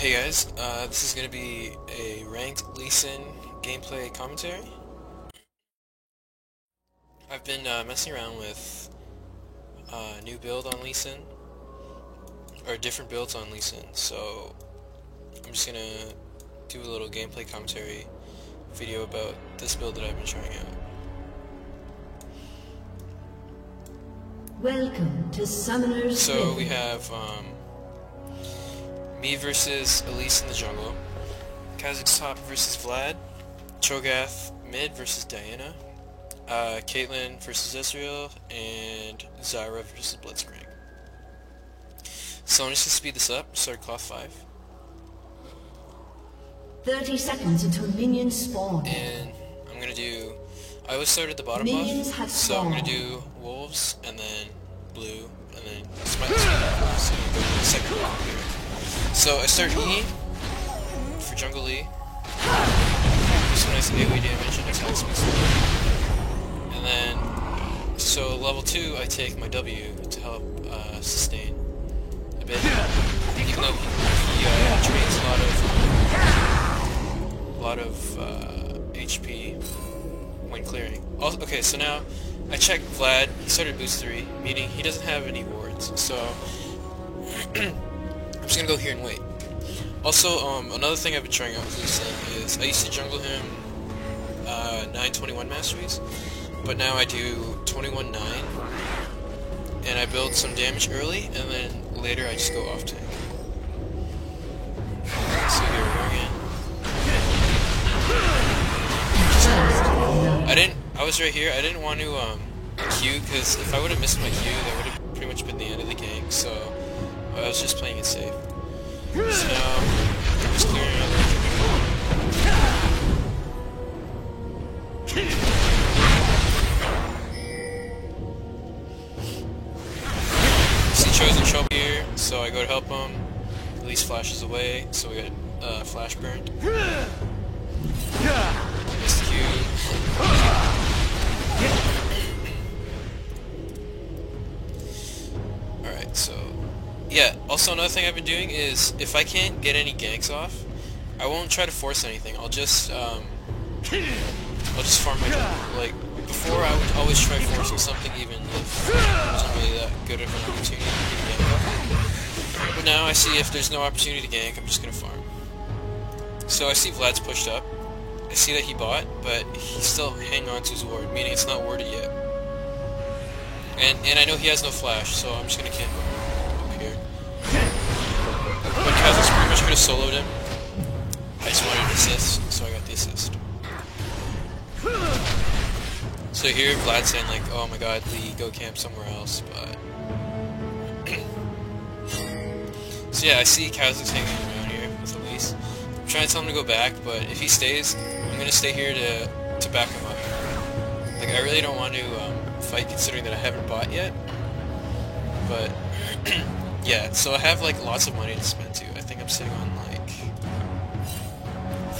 Hey guys, this is going to be a ranked Lee Sin gameplay commentary. I've been messing around with a new build on Lee Sin, or different builds on Lee Sin, so I'm just going to do a little gameplay commentary video about this build that I've been trying out. Welcome to Summoner's So we have me versus Elise in the jungle, Kha'Zix top versus Vlad, Cho'Gath mid versus Diana, Caitlyn versus Ezreal, and Zyra versus Blitzcrank. So I'm just going to speed this up, start cloth 5. 30 seconds until minions spawn. And I'm going to do... I always start at the bottom Minions buff, have so I'm going to spawned. do wolves, and then blue, and then smite so you go to the second buff here. So I start E for jungle E. Do some nice AoE damage and attack speed. And then, so level 2 I take my W to help sustain a bit. Even though he drains a lot of HP when clearing. Also, okay, so now I checked Vlad. He started boost 3, meaning he doesn't have any wards. So I'm just gonna go here and wait. Also, another thing I've been trying out with Lee Sin is I used to jungle him 9-21 masteries, but now I do 21-9, and I build some damage early, and then later I just go off tank. So here we go again. I was right here. I didn't want to Q, because if I would have missed my Q, that would have pretty much been the end of the game. So I was just playing it safe. So now I'm just clearing out see Chosen Trouble here, so I go to help him. Elise flashes away, so we got flash burned. Missed Q. Alright, so yeah, also another thing I've been doing is if I can't get any ganks off, I won't try to force anything. I'll just farm my jungle. Like before, I would always try forcing something even if it wasn't really that good of an opportunity to get a gank off. But now I see if there's no opportunity to gank, I'm just gonna farm. So I see Vlad's pushed up. I see that he bought, but he's still hanging on to his ward, meaning it's not warded yet. And I know he has no flash, so I'm just gonna camp up here. But Kha'Zix pretty much could have soloed him. I just wanted an assist, so I got the assist. So here Vlad's saying like, oh my god, Lee, go camp somewhere else, but... So yeah, I see Kha'Zix hanging around here with Elise. I'm trying to tell him to go back, but if he stays, I'm gonna stay here to back him up. Like, I really don't want to fight considering that I haven't bought yet. But, yeah, so I have like lots of money to spend too. I think I'm sitting on like...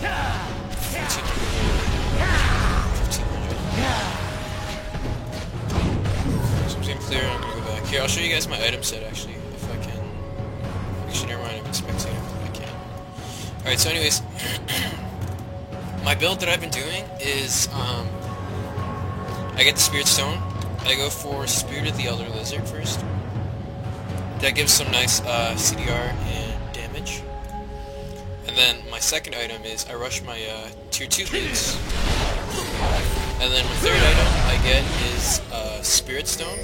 1,500. So I'm just gonna clear, I'm gonna go back. Here, I'll show you guys my item set actually, if I can. Actually, never mind, I'm expecting it if I can. Alright, so anyways, my build that I've been doing is, I get the Spirit Stone. I go for Spirit of the Elder Lizard first. That gives some nice CDR and damage. And then my second item is I rush my tier 2 boots. And then my third item I get is Spirit Stone.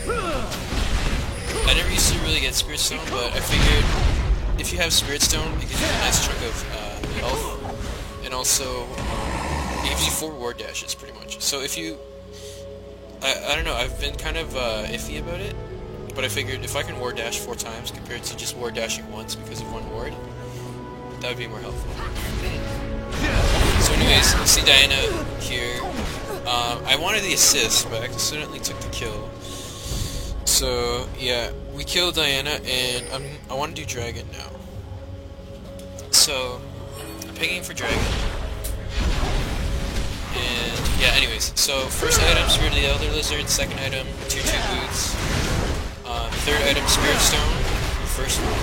I never used to really get Spirit Stone, but I figured if you have Spirit Stone, it gives you a nice chunk of health. And also, it gives you 4 ward dashes pretty much. So if you... I don't know, I've been kind of iffy about it, but I figured if I can ward dash 4 times compared to just ward dashing once because of 1 ward, that would be more helpful. So anyways, you see Diana here. I wanted the assist, but I accidentally took the kill. So yeah, we killed Diana, and I want to do Dragon now. So I'm picking for Dragon. And yeah, anyways, so first item, Spirit of the Elder Lizard, second item, tier 2 boots, third item, Spirit Stone, first one,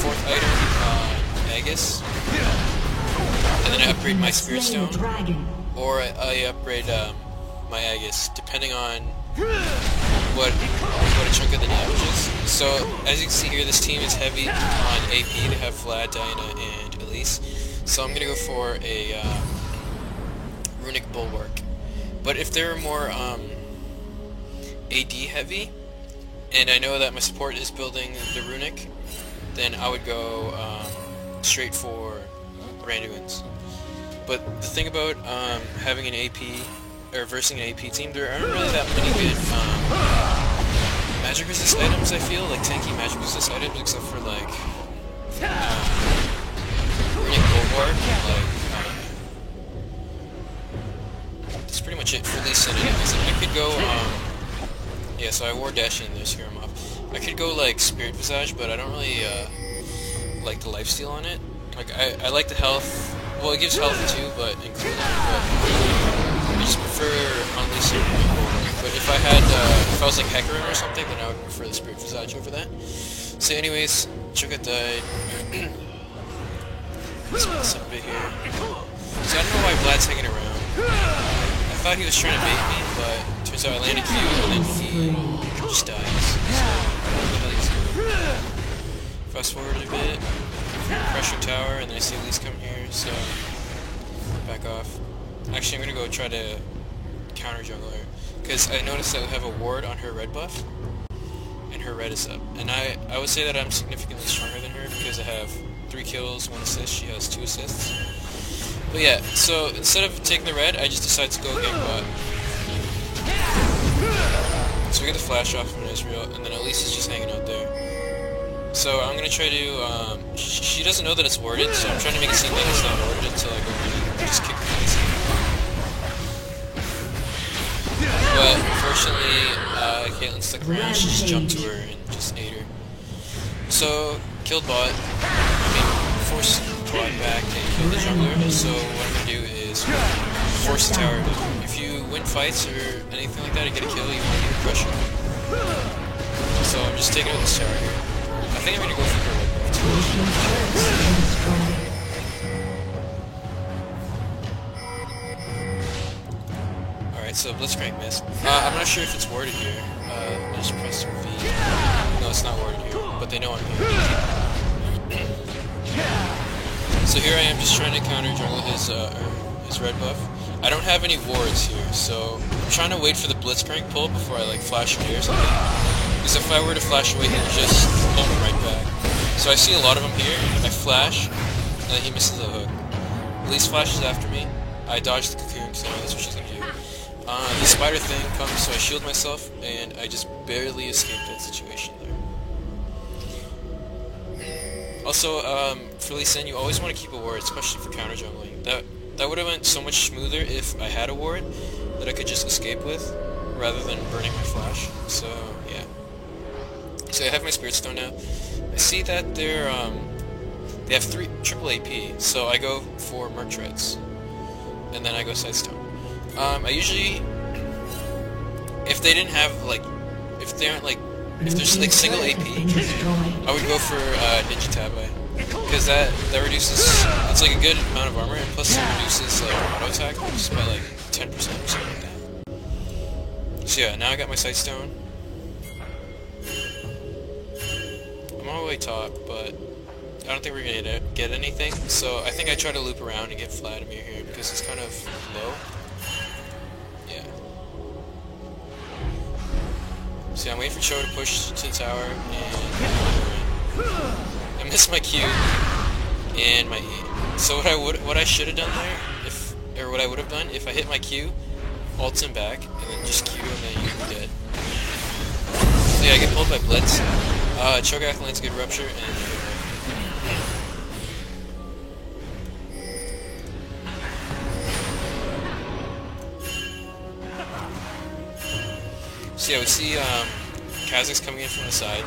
fourth item, Aegis, and then I upgrade my Spirit Stone, or I upgrade my Aegis, depending on what a chunk of the damage is. So, as you can see here, this team is heavy on AP. They have Vlad, Diana, and Elise. So I'm gonna go for a Runic Bulwark. But if they're more AD heavy, and I know that my support is building the Runic, then I would go straight for Randuin's. But the thing about having an AP, or versing an AP team, there aren't really that many good magic resist items, I feel, like tanky magic resist items, except for like Runic Bulwark, like that's pretty much it for Lee Sin anyways. I could go, yeah, so I wore Dash in this, here I'm off. I could go like Spirit Visage, but I don't really like the lifesteal on it. Like, I like the health, well, it gives health too, but including, but I just prefer Unleashing Runic Bulwark. But if I had, if I was like Hecarim or something, then I would prefer the Spirit Visage over that. So anyways, Cho'Gath died. Let's mess up a bit here. So I don't know why Vlad's hanging around. I thought he was trying to bait me, but turns out I landed Q and then he just dies. So, what the hell he's doing? Fast forward a bit, crushing tower, and then I see Elise come here, so back off. Actually, I'm gonna go try to counter jungle her, because I noticed that we have a ward on her red buff, and her red is up. And I would say that I'm significantly stronger than her, because I have 3 kills, 1 assist, she has 2 assists. But yeah, so instead of taking the red, I just decided to go gank bot. So we get the flash off from Israel, and then Elise is just hanging out there. So I'm gonna try to, she doesn't know that it's warded, so I'm trying to make it seem like it's not warded until I go in and just kick her face. But unfortunately, Caitlyn stuck around, she just jumped to her and just ate her. So, killed bot, forced bot back and kill the jungler, so what I'm gonna do is force the tower. If you win fights or anything like that, you get a kill, you want to get a pressure. So I'm just taking out this tower here. I think I'm gonna go for her red buff too. Alright, so Blitzcrank missed. I'm not sure if it's warded here. I just pressed V. No, it's not warded here, but they know I'm here. So here I am just trying to counter jungle his red buff. I don't have any wards here, so I'm trying to wait for the Blitzcrank pull before I like flash away or something. Because if I were to flash away, he'll just pull me right back. So I see a lot of them here, I flash, and then he misses the hook. Elise flashes after me, I dodge the cocoon because I know that's what she's going to do. The spider thing comes, so I shield myself, and I just barely escaped that situation there. Also, for Lee Sin, you always want to keep a ward, especially for counter jungling. That would have went so much smoother if I had a ward that I could just escape with, rather than burning my flash. So, yeah. So I have my Spirit Stone now. I see that they have triple AP, so I go for Merc Treads, and then I go Sightstone. I usually, if they didn't have like, if they aren't like, if there's like single AP, I would go for Ninja Tabi, because that reduces, it's like a good amount of armor, and plus it reduces auto attack just by like 10% or something like that. So yeah, now I got my Sightstone. I'm all the way top, but I don't think we're gonna get anything. So I think I try to loop around and get Vladimir here because it's kind of low. Yeah. So I'm waiting for Cho to push to the tower, and I missed my Q and my E. So what I should have done there, what I would have done if I hit my Q, ults him back, and then just Q, and then you'd be dead. So yeah, I get pulled by Blitz. Cho'Gath lands good rupture, and so yeah, we see Kha'Zix coming in from the side,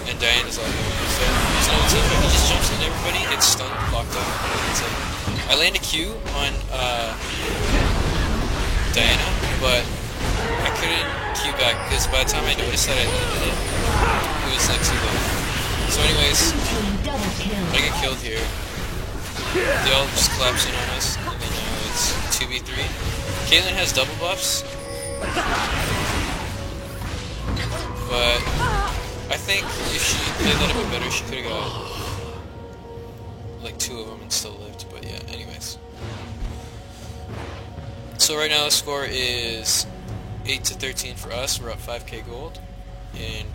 and Diana's all there. So there's no team, but he just jumps in everybody, gets stunned, locked up, and that's it. I land a Q on Diana, but I couldn't Q back because by the time I noticed that I landed it, it was like too late. So anyways, Team double kill. I get killed here. They all just collapse in on us, and then now it's 2v3. Caitlyn has double buffs, but I think if she played that a bit better, she could have got like 2 of them and still lived. But yeah, anyways. So right now the score is 8-13 for us. We're up 5k gold, and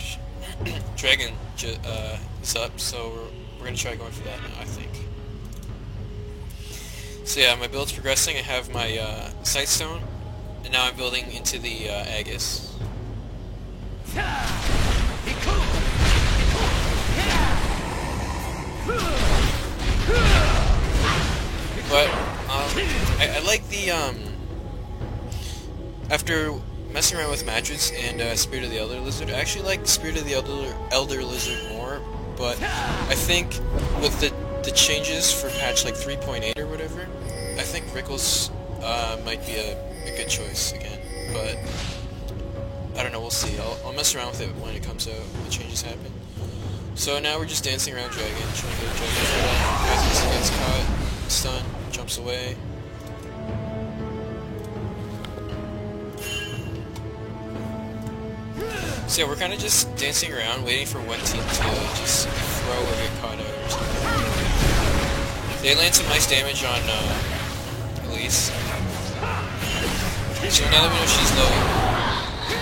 Dragon is up, so we're gonna try going for that now, I think. So yeah, my build's progressing. I have my Sightstone, and now I'm building into the Aegis. But I like the after messing around with Madreds and Spirit of the Elder Lizard, I actually like Spirit of the Elder Lizard more. But I think with the changes for patch like 3.8 or whatever, I think Rickles might be a good choice again. But I don't know, we'll see. I'll mess around with it when it comes out, when the changes happen. So now we're just dancing around Dragon, trying to get Dragon right. As he gets caught, stunned, jumps away. So yeah, we're kind of just dancing around, waiting for one team to just throw or get caught out or something. They land some nice damage on Elise. So now that we know she's low,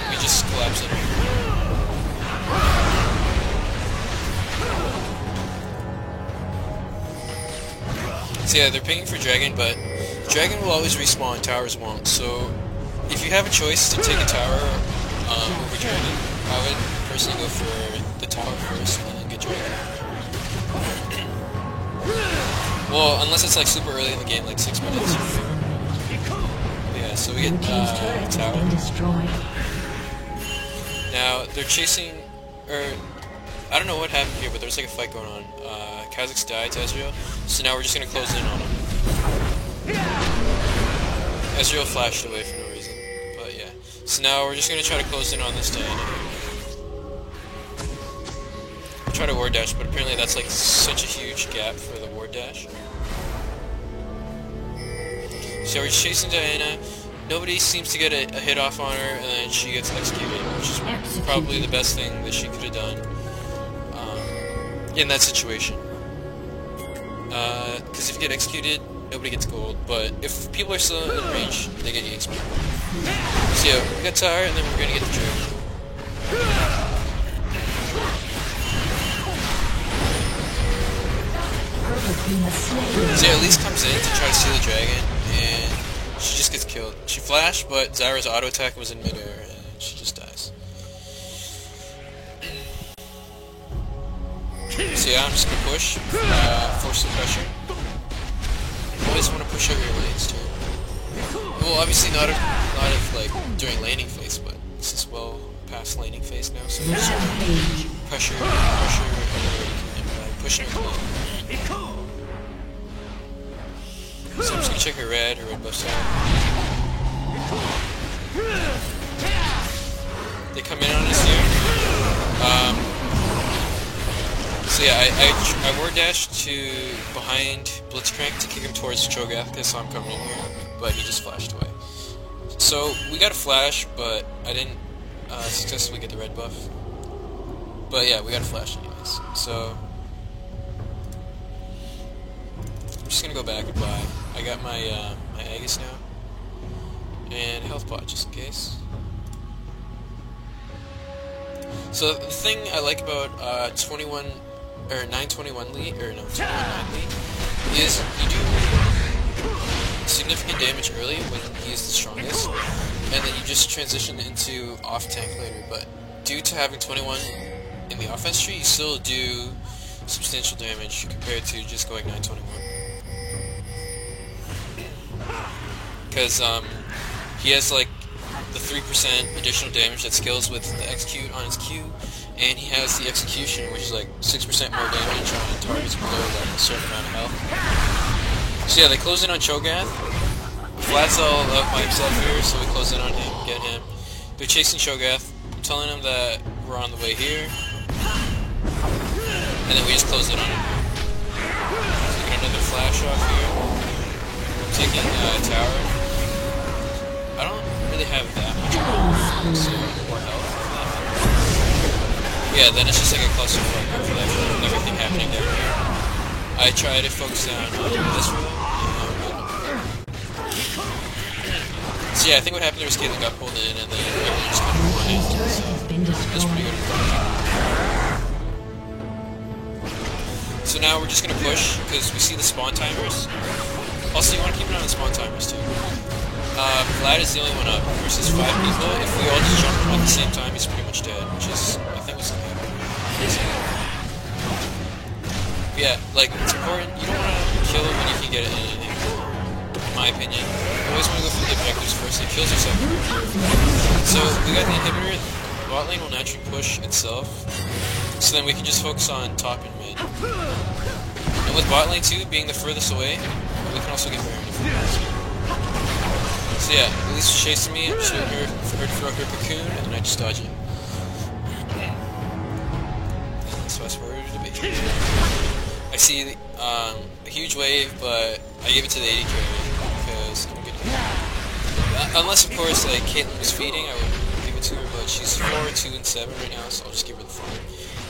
we just collapse on her. So yeah, they're pinging for Dragon, but Dragon will always respawn, towers won't. So if you have a choice to take a tower over Dragon, I would personally go for the tower first and then get Dragon. Well, unless it's like super early in the game, like 6 minutes. Yeah, so we get tower. Now they're chasing, or I don't know what happened here, but there's like a fight going on. Kha'Zix died to Ezreal, so now we're just gonna close in on him. Ezreal flashed away for no reason, but yeah. So now we're just gonna try to close in on this Diana. Try to ward dash, but apparently that's like such a huge gap for the ward dash. So we're just chasing Diana. Nobody seems to get a hit off on her, and then she gets executed, which is probably the best thing that she could have done in that situation. Because if you get executed, nobody gets gold, but if people are still in range, they get EXP. So yeah, we got tower, and then we're gonna get the Dragon. So yeah, Elise comes in to try to steal the Dragon, and she just gets killed. She flashed, but Zyra's auto attack was in midair, and she just dies. So yeah, I'm just gonna push, force some pressure. Always want to push out your lanes too. Well, obviously not if like during laning phase, but this is well past laning phase now, so just pressure, and pushing her lane. So I'm just gonna check her red buff's out. They come in on us here. So yeah, I ward dashed to behind Blitzcrank to kick him towards Cho'Gath because I saw him coming in here, but he just flashed away. So we got a flash, but I didn't successfully get the red buff. But yeah, we got a flash anyways. So I'm just gonna go back and buy. I got my my Aegis now, and health pot just in case. So the thing I like about 921 lead, or no, 21 lead, is you do significant damage early when he is the strongest, and then you just transition into off tank later. But due to having 21 in the offense tree, you still do substantial damage compared to just going 921. Because he has like the 3% additional damage that scales with the execute on his Q, and he has the execution, which is like 6% more damage on targets below like a certain amount of health. So yeah, they close in on Cho'Gath. Vlad's all up by himself here, so we close in on him, get him. They're chasing Cho'Gath. I'm telling them that we're on the way here. and then we just close it on him. So get another flash off here. Taking tower. I don't really have that much more health. Yeah, then it's just like a clusterfuck of like everything happening down here. I try to focus down on this room. So yeah, I think what happened there was Caitlyn got pulled in and then everyone just kind of won it. So that's pretty good. So now we're just gonna push because we see the spawn timers. Also, you want to keep an eye on the spawn timers too. Vlad is the only one up versus 5 people. If we all just jump at the same time, he's pretty much dead, which is, I think, was something. Yeah, like, it's important. You don't want to kill when you can get it in my opinion. You always want to go for the objectives first. It kills yourself. So, we got the inhibitor. Bot lane will naturally push itself. So then we can just focus on top and mid. And with bot lane too, being the furthest away, we can also get Baron if we want. So yeah, Elise was chasing me, I'm just waiting for her to throw her cocoon, and then I just dodge it. Let's fast forward to the base. I see a huge wave, but I give it to the AD carry, because I'm good. Unless, of course, like, Caitlyn was feeding, I would give it to her, but she's 4, 2, and 7 right now, so I'll just give her the farm.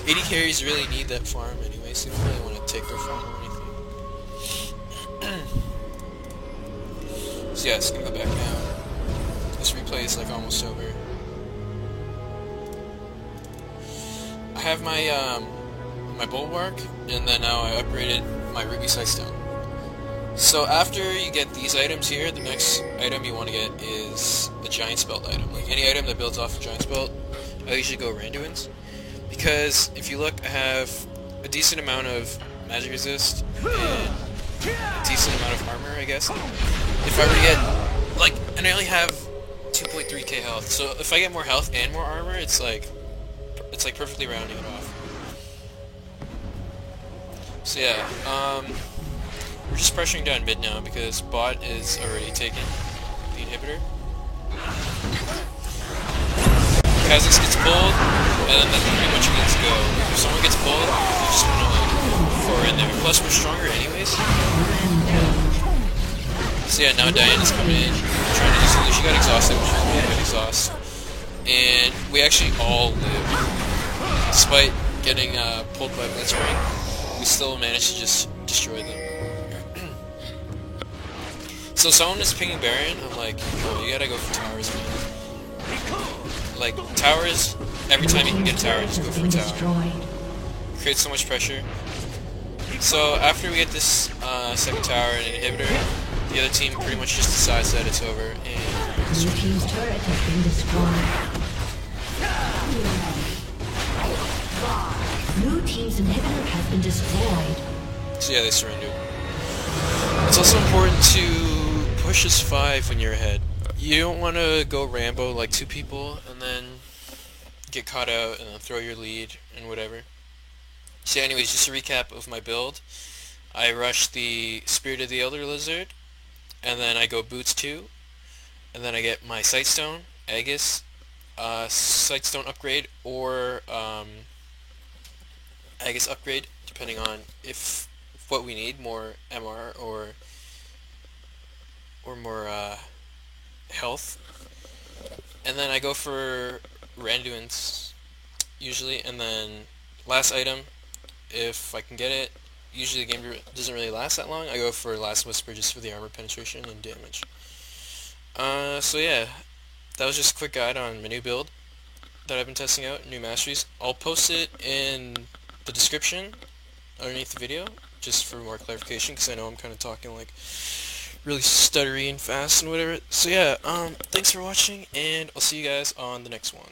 AD carries really need that farm anyway, so you don't really want to take their farm or anything. So yeah, it's gonna go back down. This replay is like almost over. I have my my bulwark, and then now I upgraded my ruby sightstone. So after you get these items here, the next item you want to get is the Giant's Belt item. Like any item that builds off of Giant's Belt, I usually go Randuin's. Because if you look, I have a decent amount of magic resist and a decent amount of armor, I guess. If I were to get, like, and I only have 2.3k health, so if I get more health and more armor, it's like perfectly rounding it off. So yeah, we're just pressuring down mid now because bot is already taken the inhibitor. Kha'Zix gets pulled, and then that's pretty much good to go. If someone gets pulled, you just want to like pour in there. Plus, we're stronger anyways. So yeah, now Diana's coming in, trying to do something. She got exhausted, which is really good exhaust. And we actually all lived. Despite getting pulled by Blitzcrank, we still managed to just destroy them. So someone is pinging Baron, I'm like, oh, you gotta go for towers, man. Like, towers, every time you can get a tower, just go for a tower. Creates so much pressure. So after we get this second tower and an inhibitor, the other team pretty much just decides that it's over, and Blue team's turret has been destroyed. Blue team's inhibitor has been destroyed. So yeah, they surrendered. It's also important to push as 5 when you're ahead. You don't want to go Rambo like 2 people and then get caught out and then throw your lead and whatever. So anyways, just a recap of my build. I rush the Spirit of the Elder Lizard, and then I go Boots 2, and then I get my Sightstone, Aegis, Sightstone upgrade, or Aegis upgrade, depending on if what we need, more MR or more health. And then I go for Randuin's usually, and then last item, if I can get it. Usually the game doesn't really last that long. I go for Last Whisper just for the armor penetration and damage. So yeah, that was just a quick guide on my new build that I've been testing out, new masteries. I'll post it in the description underneath the video, just for more clarification, because I know I'm kind of talking like really stuttery and fast and whatever. So yeah, thanks for watching, and I'll see you guys on the next one.